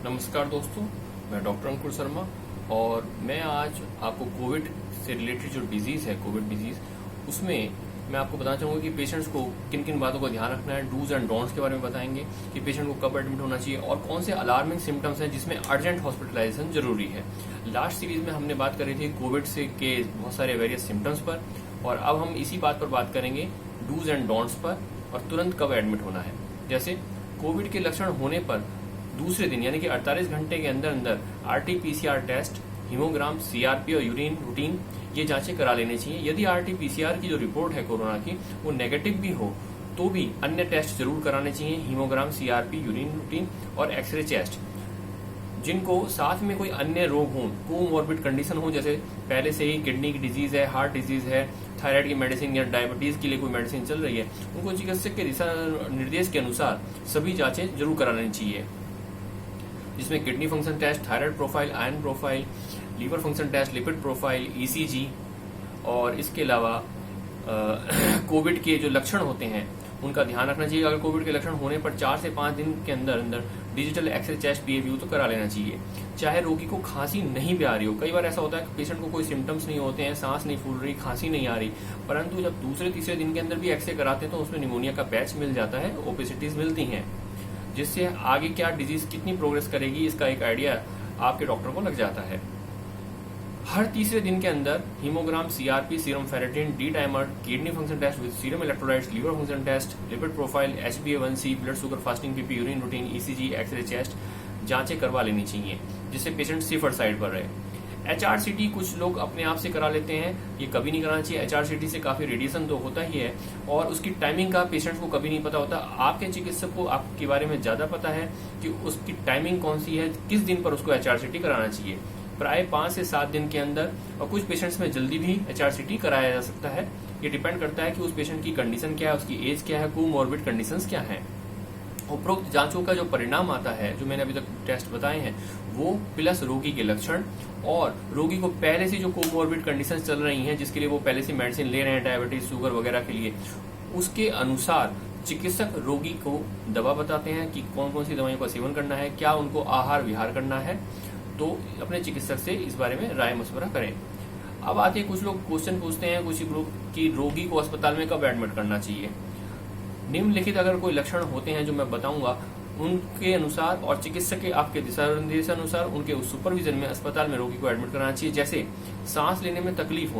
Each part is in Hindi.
नमस्कार दोस्तों, मैं डॉक्टर अंकुर शर्मा और मैं आज आपको कोविड से रिलेटेड जो डिजीज़ है, कोविड डिजीज़, उसमें मैं आपको बताना चाहूँगा कि पेशेंट्स को किन किन बातों का ध्यान रखना है। डूज एंड डोंट्स के बारे में बताएंगे कि पेशेंट को कब एडमिट होना चाहिए और कौन से अलार्मिंग सिम्टम्स हैं जिसमें अर्जेंट हॉस्पिटलाइजेशन जरूरी है। लास्ट सीरीज में हमने बात करी थी कोविड से के बहुत सारे वेरियस सिम्टम्स पर, और अब हम इसी बात पर बात करेंगे डूज एंड डोंट्स पर और तुरंत कब एडमिट होना है। जैसे कोविड के लक्षण होने पर दूसरे दिन यानी कि 48 घंटे के अंदर अंदर आरटी-पीसीआर टेस्ट, हीमोग्राम, सीआरपी और यूरिन रूटीन ये जांचें करा लेनी चाहिए। यदि आरटी-पीसीआर की जो रिपोर्ट है कोरोना की वो नेगेटिव भी हो तो भी अन्य टेस्ट जरूर कराने चाहिए, हीमोग्राम, सीआरपी, यूरिन रूटीन और एक्सरे चेस्ट। जिनको साथ में कोई अन्य रोग हो, कोमॉर्बिड कंडीशन हो, जैसे पहले से ही किडनी की डिजीज है, हार्ट डिजीज है, थायराइड की मेडिसिन या डायबिटीज के लिए कोई मेडिसिन चल रही है, उनको चिकित्सक के दिशा निर्देश के अनुसार सभी जांचें जरूर करा लेनी चाहिए, जिसमें kidney function test, thyroid profile, iron profile, liver function test, lipid profile, ECG. और इसके अलावा कोविड के जो लक्षण होते हैं उनका ध्यान रखना चाहिए। अगर कोविड के लक्षण होने पर 4 से 5 दिन के अंदर अंदर डिजिटल एक्सरे चेस्ट पीएवीयू तो करा लेना चाहिए, चाहे रोगी को खांसी नहीं भी आ रही हो। कई बार ऐसा होता है कि पेशेंट को कोई सिम्टम्स नहीं होते हैं, सांस नहीं फूल रही, खांसी नहीं आ रही, परंतु जब दूसरे तीसरे दिन के अंदर भी एक्सरे कराते हैं तो उसमें निमोनिया का पैच मिल जाता है, ओपेसिटीज मिलती हैं, जिससे आगे क्या डिजीज कितनी प्रोग्रेस करेगी इसका एक आइडिया आपके डॉक्टर को लग जाता है। हर तीसरे दिन के अंदर haemogram, CRP, serum ferritin, D dimer, kidney function test with serum electrolytes, liver function test, lipid profile, HbA1c, blood sugar, fasting PP, urine routine, ECG, X-ray chest जांचें करवा लेनी चाहिए, जिससे पेशेंट सेफर साइड पर रहे। HRCT कुछ लोग अपने आप से करा लेते हैं, ये कभी नहीं कराना चाहिए। HRCT से काफी रेडिएशन तो होता ही है और उसकी टाइमिंग का पेशेंट को कभी नहीं पता होता। आपके चिकित्सक को आपके बारे में ज्यादा पता है कि उसकी टाइमिंग कौन सी है, किस दिन पर उसको HRCT कराना चाहिए। प्राय 5 से 7 दिन के अंदर, और कुछ पेशेंट्स में जल्दी भी HRCT कराया जा सकता है। ये डिपेंड करता है कि उस पेशेंट की कंडीशन क्या है, उसकी एज क्या है, कोमॉर्बिड कंडीशंस क्या है। उपरोक्त जांचों का जो परिणाम आता है, जो मैंने अभी तक टेस्ट बताए हैं, वो प्लस रोगी के लक्षण और रोगी को पहले से जो कोमॉर्बिड कंडीशंस चल रही हैं, जिसके लिए वो पहले से मेडिसिन ले रहे हैं, डायबिटीज, शुगर वगैरह के लिए, उसके अनुसार चिकित्सक रोगी को दवा बताते हैं कि कौन कौन सी दवाइयों का सेवन करना है, क्या उनको आहार विहार करना है। तो अपने चिकित्सक से इस बारे में राय मशवरा करें। अब आते कुछ लोग क्वेश्चन पूछते हैं कुछ लोग कि रोगी को अस्पताल में कब एडमिट करना चाहिए। निम्नलिखित अगर कोई लक्षण होते हैं जो मैं बताऊंगा, उनके अनुसार और चिकित्सक के आपके दिशा निर्देश अनुसार उनके सुपरविजन में अस्पताल में रोगी को एडमिट कराना चाहिए। जैसे सांस लेने में तकलीफ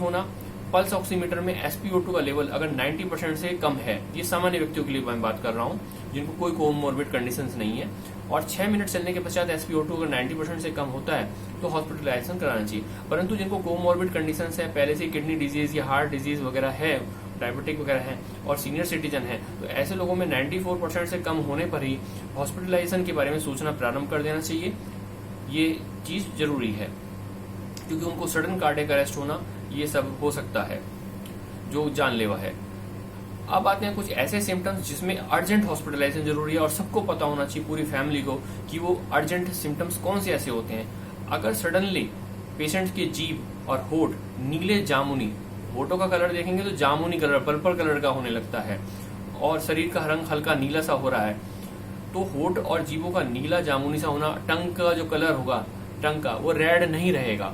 होना, पल्स ऑक्सीमीटर में SpO2 का लेवल अगर 90% से कम है, ये सामान्य व्यक्तियों के लिए मैं बात कर रहा हूँ जिनको कोई कोमॉर्बिड कंडीशंस नहीं है, और 6 मिनट चलने के पश्चात SpO2 अगर 90% से कम होता है तो हॉस्पिटलाइजेशन कराना चाहिए। परंतु जिनको कोमॉर्बिड कंडीशंस है, पहले से किडनी डिजीज या हार्ट डिजीज वगैरह है, डायबिटिक वगैरह है और सीनियर सिटीजन है, तो ऐसे लोगों में 94% से कम होने पर ही हॉस्पिटलाइजेशन के बारे में सोचना प्रारंभ कर देना चाहिए। ये चीज जरूरी है क्योंकि उनको सडन कार्डियक अरेस्ट होना ये सब हो सकता है जो जानलेवा है। अब आते हैं कुछ ऐसे सिम्टम्स जिसमें अर्जेंट हॉस्पिटलाइजेशन जरूरी है और सबको पता होना चाहिए, पूरी फैमिली को, कि वो अर्जेंट सिम्टम्स कौन से ऐसे होते हैं। अगर सडनली पेशेंट के जीभ और होठ नीले जामुनी, होठों का कलर देखेंगे तो जामुनी कलर, पर्पल कलर का होने लगता है और शरीर का रंग हल्का नीला सा हो रहा है, तो होठ और जीभों का नीला जामुनी सा होना, टंग का जो कलर होगा, टंग का, वो रेड नहीं रहेगा,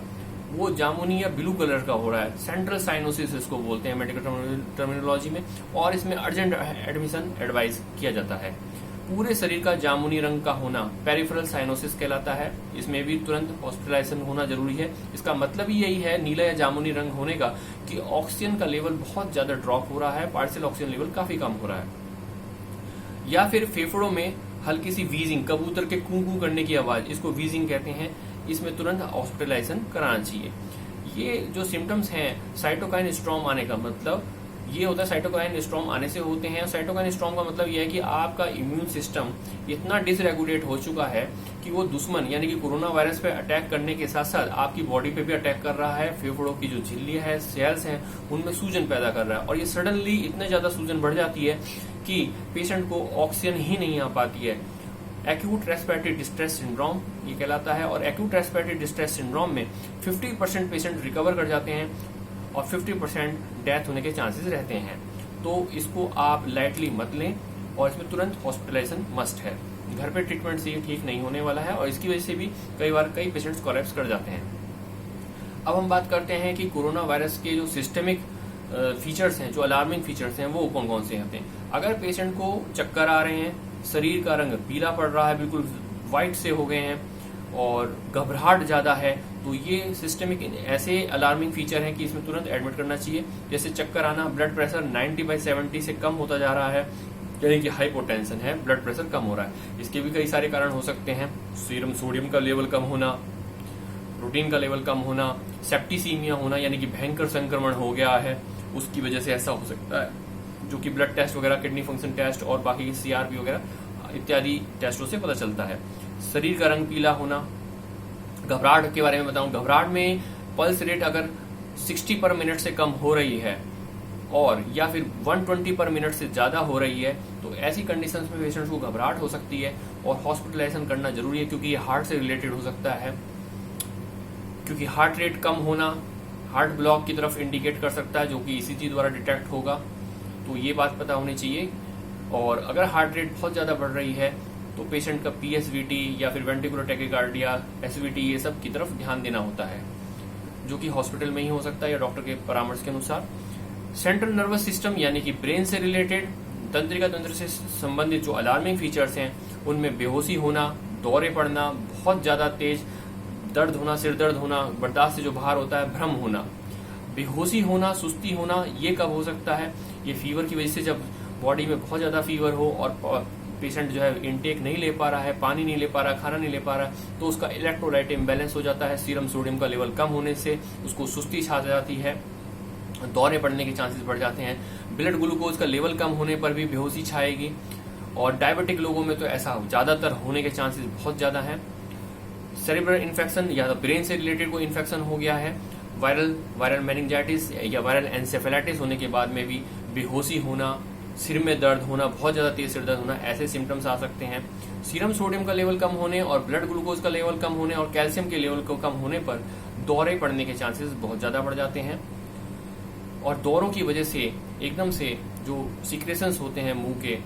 वो जामुनी या ब्लू कलर का हो रहा है। सेंट्रल साइनोसिस इसको बोलते हैं मेडिकल टर्मिनोलॉजी में, और इसमें अर्जेंट एडमिशन एडवाइस किया जाता है। पूरे शरीर का जामुनी रंग का होना पेरिफेरल साइनोसिस कहलाता है, इसमें भी तुरंत हॉस्पिटलाइजेशन होना जरूरी है। इसका मतलब ही यही है नीला या जामुनी रंग होने का कि ऑक्सीजन का लेवल बहुत ज्यादा ड्रॉप हो रहा है, पार्शियल ऑक्सीजन लेवल काफी कम हो रहा है। या फिर फेफड़ों में हल्की सी वीजिंग, कबूतर के कू कू करने की आवाज, इसको वीजिंग कहते हैं, इसमें तुरंत हॉस्पिटलाइजेशन कराना चाहिए। ये जो सिम्टम्स हैं, साइटोकाइन स्ट्रॉम आने का मतलब ये होता है, साइटोकाइन स्ट्रॉम आने से होते हैं। साइटोकाइन स्ट्रॉम का मतलब यह है कि आपका इम्यून सिस्टम इतना डिसरेगुलेट हो चुका है कि वो दुश्मन यानी कि कोरोना वायरस पे अटैक करने के साथ साथ आपकी बॉडी पे भी अटैक कर रहा है। फेफड़ों की जो झिल्लियां है, सेल्स हैं, उनमें सूजन पैदा कर रहा है, और ये सडनली इतने ज्यादा सूजन बढ़ जाती है कि पेशेंट को ऑक्सीजन ही नहीं आ पाती है। एक्यूट रेस्पिरेटरी डिस्ट्रेस सिंड्रोम ये कहलाता है, और एक्यूट रेस्पिरेटरी डिस्ट्रेस सिंड्रोम में 50% पेशेंट रिकवर कर जाते हैं और 50% डेथ होने के चांसेस रहते हैं। तो इसको आप लाइटली मत लें और इसमें तुरंत हॉस्पिटलाइजेशन मस्ट है। घर पे ट्रीटमेंट से ये ठीक नहीं होने वाला है और इसकी वजह से भी कई पेशेंट्स कोलैप्स कर जाते हैं। अब हम बात करते हैं कि कोरोना वायरस के जो सिस्टमिक फीचर्स हैं, जो अलार्मिंग फीचर्स हैं, वो कौन कौन से होते हैं। अगर पेशेंट को चक्कर आ रहे हैं, शरीर का रंग पीला पड़ रहा है, बिल्कुल व्हाइट से हो गए हैं और घबराहट ज्यादा है, तो ये सिस्टमिक ऐसे अलार्मिंग फीचर हैं कि इसमें तुरंत एडमिट करना चाहिए। जैसे चक्कर आना, ब्लड प्रेशर 90/70 से कम होता जा रहा है, यानी कि हाइपोटेंशन है, ब्लड प्रेशर कम हो रहा है। इसके भी कई सारे कारण हो सकते हैं। सीरम सोडियम का लेवल कम होना, प्रोटीन का लेवल कम होना, सेप्टिसीमिया होना, यानी कि भयंकर संक्रमण हो गया है, उसकी वजह से ऐसा हो सकता है, जो कि ब्लड टेस्ट वगैरह, किडनी फंक्शन टेस्ट और बाकी की CRP वगैरह इत्यादि टेस्टों से पता चलता है। शरीर का रंग पीला होना। घबराहट के बारे में बताऊं, घबराहट में पल्स रेट अगर 60 पर मिनट से कम हो रही है और या फिर 120 पर मिनट से ज्यादा हो रही है, तो ऐसी कंडीशंस में पेशेंट्स को घबराहट हो सकती है और हॉस्पिटलाइजेशन करना जरूरी है, क्योंकि ये हार्ट से रिलेटेड हो सकता है। क्योंकि हार्ट रेट कम होना हार्ट ब्लॉक की तरफ इंडिकेट कर सकता है, जो कि ECG द्वारा डिटेक्ट होगा, तो ये बात पता होनी चाहिए। और अगर हार्ट रेट बहुत ज्यादा बढ़ रही है तो पेशेंट का PSVT या फिर वेंट्रिकुलर टैकीकार्डिया, SVT, ये सब की तरफ ध्यान देना होता है, जो कि हॉस्पिटल में ही हो सकता है या डॉक्टर के परामर्श के अनुसार। सेंट्रल नर्वस सिस्टम यानी कि ब्रेन से रिलेटेड, तंत्रिका तंत्र से संबंधित जो अलार्मिंग फीचर्स हैं, उनमें बेहोशी होना, दौरे पड़ना, बहुत ज्यादा तेज दर्द होना, सिर दर्द होना, बर्दाश्त से जो बाहर होता है, भ्रम होना। बेहोशी होना, सुस्ती होना, ये कब हो सकता है? ये फीवर की वजह से, जब बॉडी में बहुत ज्यादा फीवर हो और पेशेंट जो है इनटेक नहीं ले पा रहा है, पानी नहीं ले पा रहा, खाना नहीं ले पा रहा, तो उसका इलेक्ट्रोलाइट इम्बैलेंस हो जाता है। सीरम सोडियम का लेवल कम होने से उसको सुस्ती छा जाती है, दौरे पड़ने के चांसेस बढ़ जाते हैं। ब्लड ग्लूकोज का लेवल कम होने पर भी बेहोशी छाएगी और डायबिटिक लोगों में तो ऐसा ज्यादातर होने के चांसेस बहुत ज्यादा हैं। सेरिब्रल इन्फेक्शन या ब्रेन से रिलेटेड कोई इन्फेक्शन हो गया है, वायरल मेनिंजाइटिस या वायरल एंसेफेलाइटिस होने के बाद में भी बेहोशी होना, सिर में दर्द होना, बहुत ज्यादा तेज सिर दर्द होना, ऐसे सिम्टम्स आ सकते हैं। सीरम सोडियम का लेवल कम होने और ब्लड ग्लूकोज का लेवल कम होने और कैल्शियम के लेवल को कम होने पर दौरे पड़ने के चांसेस बहुत ज्यादा बढ़ जाते हैं। और दौरों की वजह से एकदम से जो सिक्रेशंस होते हैं मुंह के,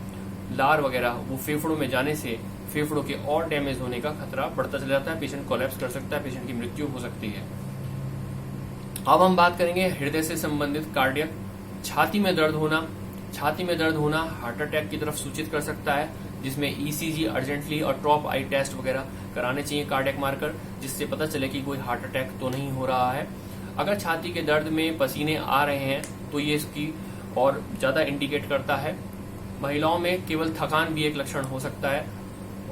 लार वगैरह, वो फेफड़ों में जाने से फेफड़ों के और डैमेज होने का खतरा बढ़ता चला जाता है, पेशेंट कोलैप्स कर सकता है, पेशेंट की मृत्यु हो सकती है। अब हम बात करेंगे हृदय से संबंधित कार्डियक। छाती में दर्द होना, छाती में दर्द होना हार्ट अटैक की तरफ सूचित कर सकता है, जिसमें ECG अर्जेंटली और टॉप आई टेस्ट वगैरह कराने चाहिए, कार्डियक मार्कर, जिससे पता चले कि कोई हार्ट अटैक तो नहीं हो रहा है। अगर छाती के दर्द में पसीने आ रहे हैं तो ये इसकी और ज्यादा इंडिकेट करता है। महिलाओं में केवल थकान भी एक लक्षण हो सकता है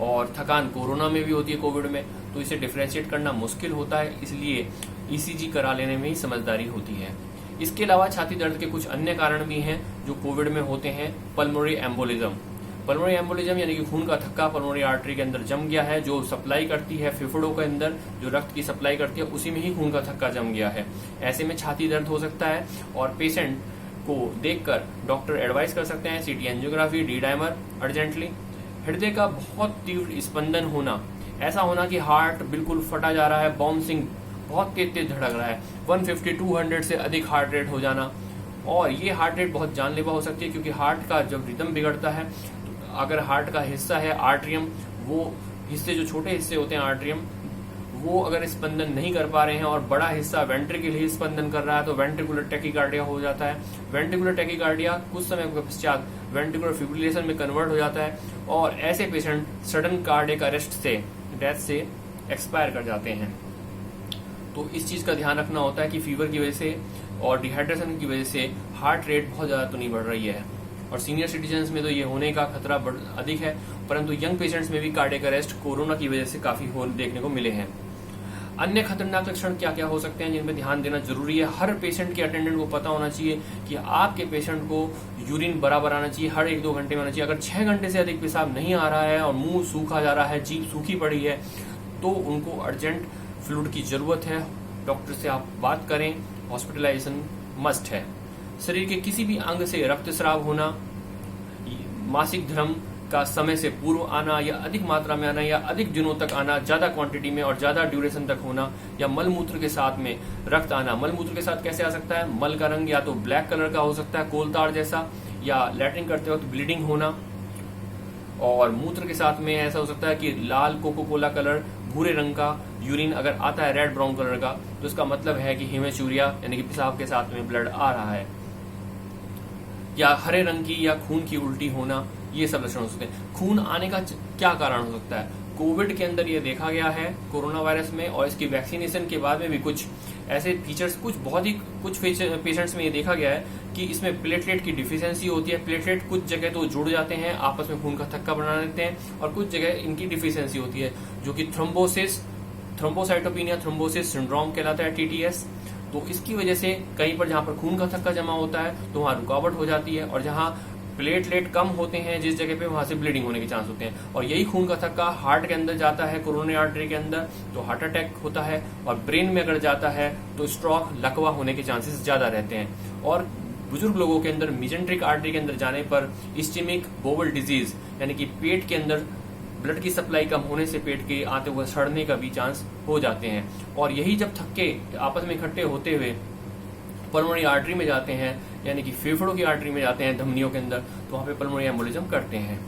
और थकान कोरोना में भी होती है, कोविड में, तो इसे डिफ्रेंशिएट करना मुश्किल होता है, इसलिए ECG करा लेने में ही समझदारी होती है। इसके अलावा छाती दर्द के कुछ अन्य कारण भी हैं जो कोविड में होते हैं। पल्मोनरी एम्बोलिज्म, पल्मोनरी एम्बोलिज्म यानी कि खून का थक्का पल्मोनरी आर्टरी के अंदर जम गया है, जो सप्लाई करती है फेफड़ों के अंदर, जो रक्त की सप्लाई करती है, उसी में ही खून का थक्का जम गया है। ऐसे में छाती दर्द हो सकता है और पेशेंट को देखकर डॉक्टर एडवाइस कर सकते हैं CT angiography, D dimer urgently. हृदय का बहुत तीव्र स्पंदन होना, ऐसा होना कि हार्ट बिल्कुल फटा जा रहा है, बाउंसिंग, बहुत तेज तेज धड़क रहा है, 150-200 से अधिक हार्ट रेट हो जाना, और ये हार्ट रेट बहुत जानलेवा हो सकती है, क्योंकि हार्ट का जब रिदम बिगड़ता है, अगर हार्ट का हिस्सा है आर्ट्रियम, वो हिस्से जो छोटे हिस्से होते हैं आर्ट्रियम, वो अगर स्पंदन नहीं कर पा रहे हैं और बड़ा हिस्सा वेंट्रिकल ही स्पंदन कर रहा है, तो वेंट्रिकुलर टैकीकार्डिया हो जाता है। वेंट्रिकुलर टैकीकार्डिया कुछ समय के पश्चात वेंट्रिकुलर फिब्रिलेशन में कन्वर्ट हो जाता है और ऐसे पेशेंट सडन कार्डियक अरेस्ट से, डेथ से एक्सपायर कर जाते हैं। तो इस चीज का ध्यान रखना होता है कि फीवर की वजह से और डिहाइड्रेशन की वजह से हार्ट रेट बहुत ज्यादा तो नहीं बढ़ रही है, और सीनियर सिटीजन्स में तो ये होने का खतरा अधिक है, परंतु यंग पेशेंट्स में भी कार्डियक अरेस्ट कोरोना की वजह से काफी देखने को मिले हैं। अन्य खतरनाक लक्षण क्या क्या हो सकते हैं जिनमें ध्यान देना जरूरी है? हर पेशेंट के अटेंडेंट को पता होना चाहिए कि आपके पेशेंट को यूरिन बराबर आना चाहिए, हर 1-2 घंटे में आना चाहिए। अगर 6 घंटे से अधिक पेशाब नहीं आ रहा है और मुंह सूखा जा रहा है, जीभ सूखी पड़ी है, तो उनको अर्जेंट फ्लूइड की जरूरत है। डॉक्टर से आप बात करें, हॉस्पिटलाइजेशन मस्ट है। शरीर के किसी भी अंग से रक्तस्राव होना, मासिक धर्म का समय से पूर्व आना या अधिक मात्रा में आना या अधिक दिनों तक आना, ज्यादा क्वांटिटी में और ज्यादा ड्यूरेशन तक होना, या मलमूत्र के साथ में रक्त आना। मलमूत्र के साथ कैसे आ सकता है? मल का रंग या तो ब्लैक कलर का हो सकता है, कोलतार जैसा, या लैट्रिन करते वक्त ब्लीडिंग होना, और मूत्र के साथ में ऐसा हो सकता है कि लाल कोको कोला कलर, भूरे रंग का यूरिन अगर आता है रेड ब्राउन कलर का, तो इसका मतलब है कि हेमेचूरिया यानी कि पेशाब के साथ में ब्लड आ रहा है। या हरे रंग की या खून की उल्टी होना, ये सब लक्षण हो सकते हैं। खून आने का क्या कारण हो सकता है? कोविड के अंदर ये देखा गया है कोरोना वायरस में, और इसकी वैक्सीनेशन के बाद में भी कुछ ऐसे फीचर्स, कुछ पेशेंट्स में ये देखा गया है कि इसमें प्लेटलेट की डिफिशियंसी होती है। प्लेटलेट कुछ जगह तो जुड़ जाते हैं, आपस में खून का थक्का बना लेते हैं, और कुछ जगह इनकी डिफिशियंसी होती है, जो कि थ्रोम्बोसाइटोपिनिया थ्रोम्बोसिस सिंड्रोम कहलाता है, TTS। तो इसकी वजह से कहीं पर जहां पर खून का थक्का जमा होता है तो वहां रुकावट हो जाती है, और जहां प्लेटलेट कम होते हैं जिस जगह पे, वहां से ब्लीडिंग होने के चांस होते हैं। और यही खून का थक्का हार्ट के अंदर जाता है, कोरोनरी आर्टरी के अंदर, तो हार्ट अटैक होता है। और ब्रेन में अगर जाता है तो स्ट्रोक, लकवा होने के चांसेस ज्यादा रहते हैं। और बुजुर्ग लोगों के अंदर मीजेंट्रिक आर्टरी के अंदर जाने पर इस्चेमिक बोवल डिजीज यानी कि पेट के अंदर ब्लड की सप्लाई कम होने से पेट के आते हुए सड़ने का भी चांस हो जाते हैं। और यही जब थक्के आपस में इकट्ठे होते हुए पल्मोनरी आर्टरी में जाते हैं, यानी कि फेफड़ों की आर्टरी में जाते हैं, धमनियों के अंदर, तो वहां पे पल्मोनरी एम्बोलिज्म करते हैं।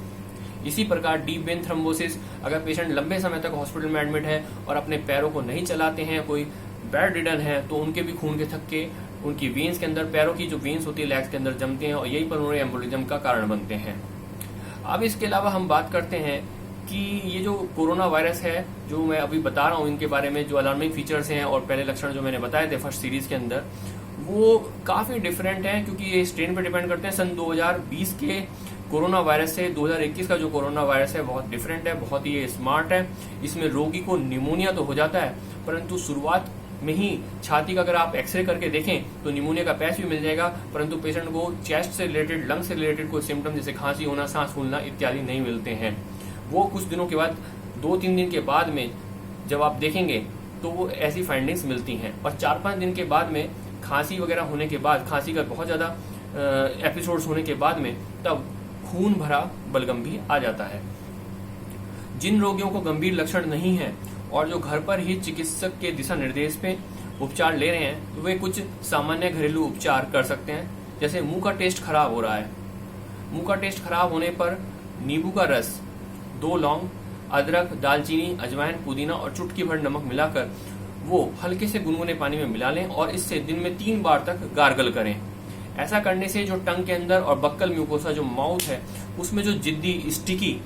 इसी प्रकार डीप वेन थ्रोम्बोसिस, अगर पेशेंट लंबे समय तक हॉस्पिटल में एडमिट है और अपने पैरों को नहीं चलाते हैं, कोई बेड रिडन है, तो उनके भी खून के थक्के उनकी वेन्स के अंदर, पैरों की जो वेन्स होती है लेग्स के अंदर जमते हैं, और यही पल्मोनरी एम्बोलिज्म का कारण बनते हैं। अब इसके अलावा हम बात करते हैं कि ये जो कोरोना वायरस है, जो मैं अभी बता रहा हूँ, इनके बारे में जो अलार्मिंग फीचर्स हैं और पहले लक्षण जो मैंने बताए थे फर्स्ट सीरीज के अंदर, वो काफी डिफरेंट है, क्योंकि ये स्ट्रेन पे डिपेंड करते हैं। सन 2020 के कोरोना वायरस से 2021 का जो कोरोना वायरस है बहुत डिफरेंट है, बहुत ही स्मार्ट है। इसमें रोगी को निमोनिया तो हो जाता है, परंतु शुरुआत में ही छाती का अगर आप एक्सरे करके देखें तो निमोनिया का पैच भी मिल जाएगा, परंतु पेशेंट को चेस्ट से रिलेटेड, लंग से रिलेटेड कोई सिम्टम जैसे खांसी होना, सांस फूलना इत्यादि नहीं मिलते हैं। वो कुछ दिनों के बाद, 2-3 दिन के बाद में जब आप देखेंगे तो वो ऐसी फाइंडिंग्स मिलती हैं। और 4-5 दिन के बाद में खांसी वगैरह होने के बाद, खांसी का बहुत ज्यादा एपिसोड्स होने के बाद में, तब खून भरा बलगम भी आ जाता है। जिन रोगियों को गंभीर लक्षण नहीं है और जो घर पर ही चिकित्सक के दिशा निर्देश पे उपचार ले रहे हैं, वे कुछ सामान्य घरेलू उपचार कर सकते हैं। जैसे मुंह का टेस्ट खराब हो रहा है, मुंह का टेस्ट खराब होने पर नींबू का रस, 2 लौंग, अदरक, दालचीनी, अजवाइन, पुदीना और चुटकी भर नमक मिलाकर वो हल्के से गुनगुने पानी में मिला लें और इससे दिन में 3 बार तक गार्गल करें। ऐसा करने से जो टंग के अंदर और बक्कल म्यूकोसा, जो माउथ है, उसमें जो जिद्दी, स्टिकी,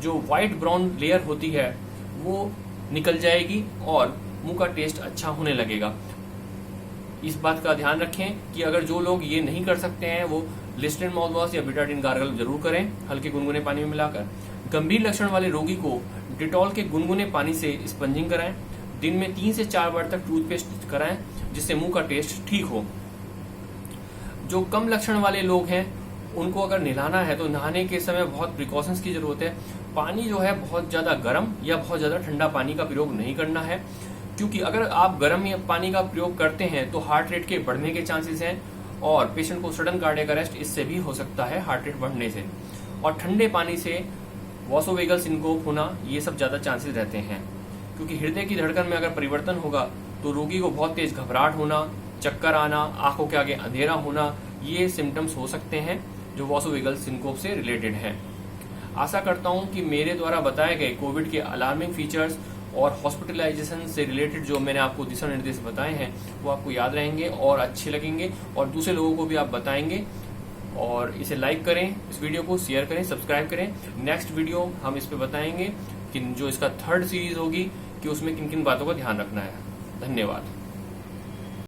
जो व्हाइट ब्राउन लेयर होती है, वो निकल जाएगी और मुंह का टेस्ट अच्छा होने लगेगा। इस बात का ध्यान रखें कि अगर जो लोग ये नहीं कर सकते हैं, वो लिस्टेरिन माउथवॉश या बिटाडिन गार्गल जरूर करें, हल्के गुनगुने पानी में मिलाकर। गंभीर लक्षण वाले रोगी को डिटॉल के गुनगुने पानी से स्पंजिंग कराएं। दिन में 3 से 4 बार तक टूथपेस्ट कराएं, जिससे मुंह का टेस्ट ठीक हो। जो कम लक्षण वाले लोग हैं, उनको अगर नहलाना है तो नहाने के समय बहुत प्रिकॉशंस की जरूरत है। पानी जो है बहुत ज्यादा गर्म या बहुत ज्यादा ठंडा पानी का प्रयोग नहीं करना है, क्योंकि अगर आप गर्म पानी का प्रयोग करते हैं तो हार्ट रेट के बढ़ने के चांसेस हैं और पेशेंट को सडन कार्डियक अरेस्ट इससे भी हो सकता है, हार्ट रेट बढ़ने से। और ठंडे पानी से वॉसोवेगल सिनकोप होना, ये सब ज्यादा चांसेस रहते हैं, क्योंकि हृदय की धड़कन में अगर परिवर्तन होगा तो रोगी को बहुत तेज घबराहट होना, चक्कर आना, आंखों के आगे अंधेरा होना, ये सिम्टम्स हो सकते हैं जो वॉसोवेगल सिनकोप से रिलेटेड हैं। आशा करता हूं कि मेरे द्वारा बताए गए कोविड के अलार्मिंग फीचर्स और हॉस्पिटलाइजेशन से रिलेटेड जो मैंने आपको दिशा निर्देश बताए हैं, वो आपको याद रहेंगे और अच्छे लगेंगे, और दूसरे लोगों को भी आप बताएंगे। और इसे लाइक करें, इस वीडियो को शेयर करें, सब्सक्राइब करें। नेक्स्ट वीडियो हम इस पे बताएंगे कि जो इसका 3rd सीरीज होगी कि उसमें किन किन बातों का ध्यान रखना है। धन्यवाद।